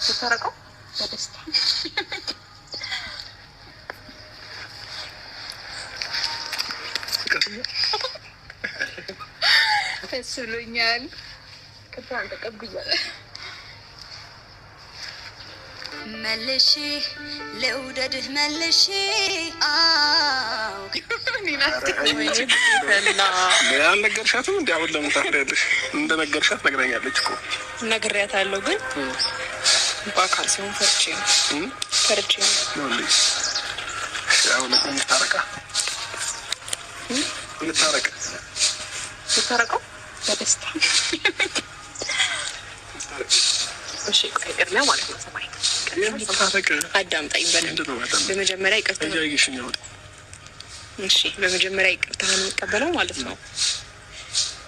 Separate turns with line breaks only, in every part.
ተታረቀው በደስታ ደስ ብሎኛል። ከታን ተቀብያለሁ። መልሼ ለውደድህ መልሼ
አልነገርሻትም? እንዲ አሁን ለምን ታፍሪያለሽ? እንደነገርሻት ነግረኛለች እኮ።
ነግሬያታለሁ፣ ግን በአካል ሲሆን ፈርቼ ነው።
አሁን እንታረቃ
ልታረቀው በደስታ እሺ። ቆይ ቅድሚያ ማለት ነው ሰማይ አዳምጣኝ በደንብ። በመጀመሪያ ይቅርታ እሺ፣ በመጀመሪያ ይቅርታ የሚቀበለው ማለት ነው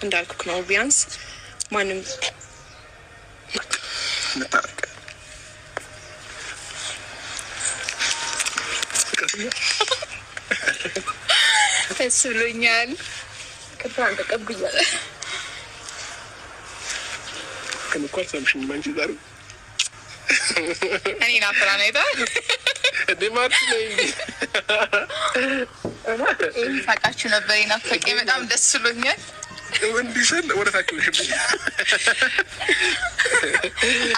እንዳልኩክ ነው። ቢያንስ ማንም ደስ ብሎኛል። ከታን ተቀብያለሁ።
ከመኳል ሰምሽኝ ማንቺ ዛሬ
እኔ ናፍራ ነይታ
እንዴ ማለት ነው
እንዴ ሳቃችሁ ነበር። ይናፈቀ በጣም ደስ ብሎኛል።
ወንዲሰል ወደታችሁ ሽብኝ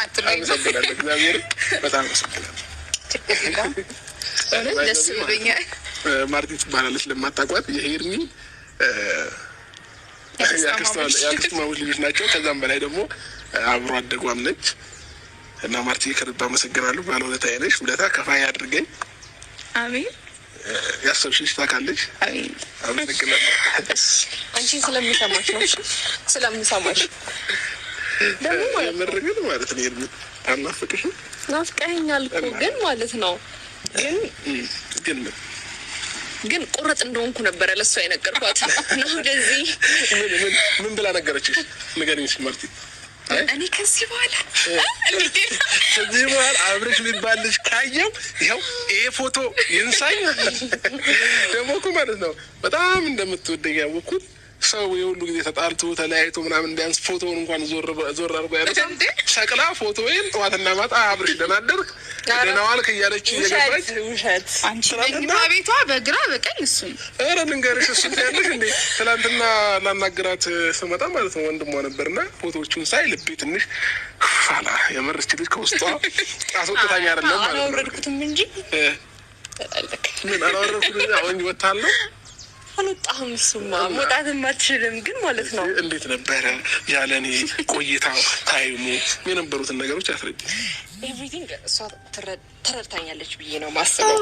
አጥሮኝ
እግዚአብሔር በጣም አመሰግናለሁ።
ደስ ብሎኛል።
ማርቲ ትባላለች ለማታውቋት የሄርሚ ያክስቷ ልጆች ናቸው። ከዛም በላይ ደግሞ አብሮ አደጓም ነች እና ማርቲ ከልብ አመሰግናለሁ። ባለውለታዬ ነሽ። ውለታ ከፋይ አድርገኝ።
አሜን።
ያሰብሽሽ ታውቃለች።
አሜን።
አመሰግናለሁ።
አንቺን ስለምሰማሽ ነው። ስለምሰማሽ ደግሞ
መረገጥ ማለት ነው። ሄርሚ አናፍቅሽም?
ናፍቀኸኛል እኮ ግን ማለት ነው ግን ቁርጥ እንደሆንኩ ነበረ ለሷ የነገርኳት ነው። እንደዚህ
ምን ብላ ነገረችሽ? ንገሪኝ እስኪ ማርቲ።
እኔ ከዚህ በኋላ
አብረሽ የሚባል ልጅ ካየው ይኸው ይሄ ፎቶ ይንሳኝ። ደግሞ እኮ ማለት ነው በጣም እንደምትወደኝ ያወቅኩት ሰው የሁሉ ጊዜ ተጣልቶ ተለያይቶ ምናምን ቢያንስ ፎቶውን እንኳን ዞር አድርጎ ያነሳ ሰቅላ ፎቶዬን ጠዋትና ማታ አብረሽ ደህና አደርክ ደህና ዋልክ እያለች እየገባች
ውሸት አንቺ መኝታ ቤቷ በግራ በቀኝ እሱን
ኧረ ልንገርሽ እሱን ያለሽ እንዴ ትናንትና ላናገራት ስመጣ ማለት ነው ወንድሟ ነበርና ፎቶዎቹን ሳይ ልቤ ትንሽ ፋላ የመረች ልጅ ከውስጧ አስወጥታኝ አይደለም ማለት ነው።
አላወረድኩትም እንጂ ተጣልክ
ምን አላወረድኩትም። አሁን ወጣለሁ
አልወጣሁም። እሱማ መውጣትም አትችልም። ግን ማለት ነው
እንዴት ነበረ ያለኔ ቆይታ ታይሙ የነበሩትን ነገሮች አስረጅ።
ኤቭሪቲንግ እሷ ተረድታኛለች ብዬ ነው ማስበው።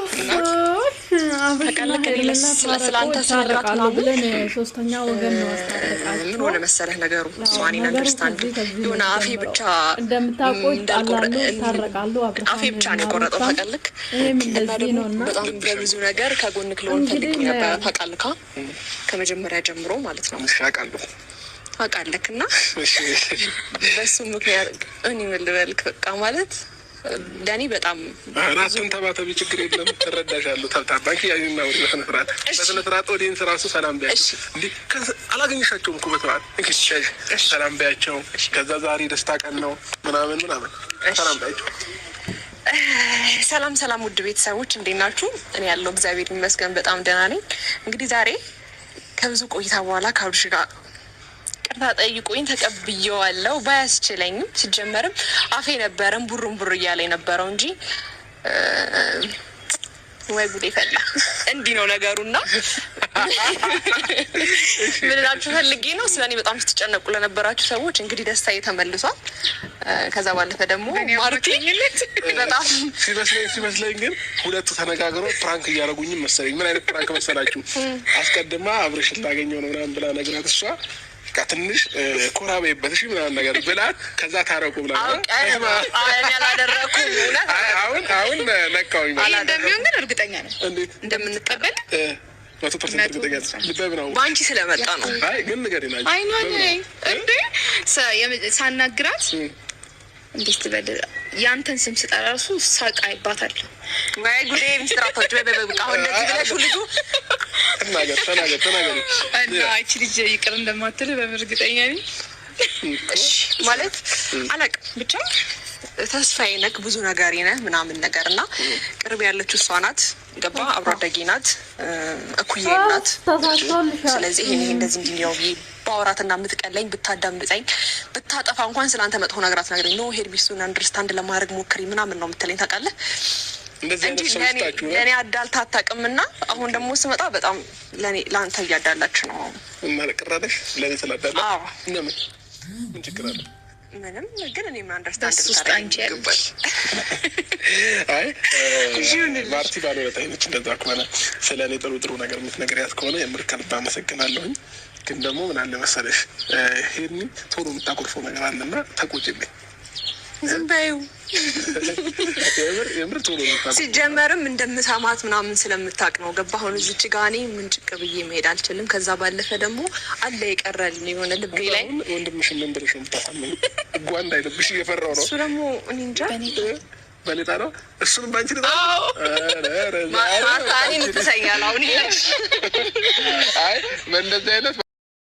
ስለአንተ ስነግራት
ብለን ሶስተኛ ወገን ነው አስታረቃቸው።
ምን ሆነ መሰለህ ነገሩ እሷን አንደርስታንድ የሆነ አፌ ብቻ
እንደምታውቁት ታረቃሉ።
አፌ ብቻ ነው የቆረጠው ታውቃለህ። እና ደግሞ በጣም በብዙ ነገር ከጎንክ ልሆን ፈልጌ ነበር ታውቃለህ። ከመጀመሪያ ጀምሮ ማለት ነው
አውቃለሁ
እና በሱ ምክንያት እኔ ምን ልበልክ በቃ ማለት ዳኒ በጣም
ራስን ተባተቢ ችግር የለም ተረዳሻለሁ። ተብታባኪ ያዩና ወደ በስነ ስርዓት ኦዲየንስ ራሱ ሰላም ቢያቸው እንዴ አላገኘሻቸውም እኮ በተዋል ሰላም ቢያቸው። ከዛ ዛሬ ደስታ ቀን ነው ምናምን ሰላም ቢያቸው።
ሰላም ውድ ቤተሰቦች እንዴት ናችሁ? እኔ ያለው እግዚአብሔር ይመስገን በጣም ደህና ነኝ። እንግዲህ ዛሬ ከብዙ ቆይታ በኋላ ከአብርሽ ጋር ቅርታ ጠይቆኝ ተቀብዬዋለሁ። ባያስችለኝም ሲጀመርም አፌ ነበረም ቡር እያለ የነበረው እንጂ ወይ ጉዴ ፈላ። እንዲህ ነው ነገሩና ምን እላችሁ ፈልጌ ነው ስለኔ በጣም ስትጨነቁ ለነበራችሁ ሰዎች እንግዲህ ደስታዬ ተመልሷል። ከዛ ባለፈ ደግሞ ማርቲ በጣም
ሲመስለኝ ግን ሁለቱ ተነጋግረው ፕራንክ እያደረጉኝም መሰለኝ። ምን አይነት ፕራንክ መሰላችሁ? አስቀድማ አብረሽን ላገኘው ነው ምናምን ብላ ነግራት እሷ ትንሽ ኮራ በይበት እሺ ምናምን ነገር ብላት ከዛ ታረቁ ብላ አሁን ነቃውኝ ማለት
እንደሚሆን ግን እርግጠኛ ነኝ እንደምንቀበል
100% እርግጠኛ ነኝ።
በአንቺ ስለመጣ ነው።
አይ ግን ንገሪኝ
እንዴ ሳናግራት እንዴት ትበል ያንተን ስም ስጠራ እራሱ ሳቃ ይባታል። ወይ ጉዴ ሚስትራቶች በበቃ አሁን እንደዚህ ብለሽ ልጁ
ተናገር
እና እቺ ልጅ ይቅር እንደማትል በእርግጠኛ ነኝ። እሺ ማለት አላውቅም ብቻ ተስፋዬ ነክ ብዙ ነገር ነህ ምናምን ነገር እና ቅርብ ያለችው እሷ ናት። ገባ አብሮ አደጌ ናት፣ እኩዬ ናት። ስለዚህ ይሄ እንደዚህ እንዲያው ባወራትና የምትቀለኝ ብታዳምጠኝ ብታጠፋ እንኳን ስለአንተ መጥፎ ነገር አትነግረኝ። ኖ ሄድ ቢሱን አንደርስታንድ ለማድረግ ሞክሪ ምናምን ነው የምትለኝ ታውቃለህ። እንጂ ለእኔ አዳልታ አታውቅምና አሁን ደግሞ ስመጣ በጣም ለአንተ እያዳላች ነው።
እና ቅራለሽ ለእኔ ስላዳላ ምን ችግር አለ?
ምንም ግን እኔ ምን አንደርስታንድ ይገባል።
አይ ማርቲ ባለውለታዬ ነች። እንደዛ ከሆነ ስለ እኔ ጥሩ ነገር የምትነግሪያት ከሆነ የምር ከልብ አመሰግናለሁኝ። ግን ደግሞ ምን አለ መሰለሽ ሄድኒ ቶሎ የምታኮርፈው ነገር አለና ተቆጭልኝ።
ዝም በይው።
የምር ቶሎ
ሲጀመርም እንደምሰማት ምናምን ስለምታውቅ ነው። ገባ አሁን እዚች ጋ እኔ ምን ጭቅ ብዬ መሄድ አልችልም። ከዛ ባለፈ ደግሞ አለ የቀረልን የሆነ ልቤ ላይ
ወንድምሽ ምን ብለሽ ነው የምታሳመኝ? እጓ እንዳይልብሽ እየፈራው ነው።
እሱ ደግሞ እኔ እንጃ
በሌጣ ነው። እሱንም ባንቺ ልጣ
ማርታ እኔ ምትሰኛል አሁን።
አይ በእንደዚህ አይነት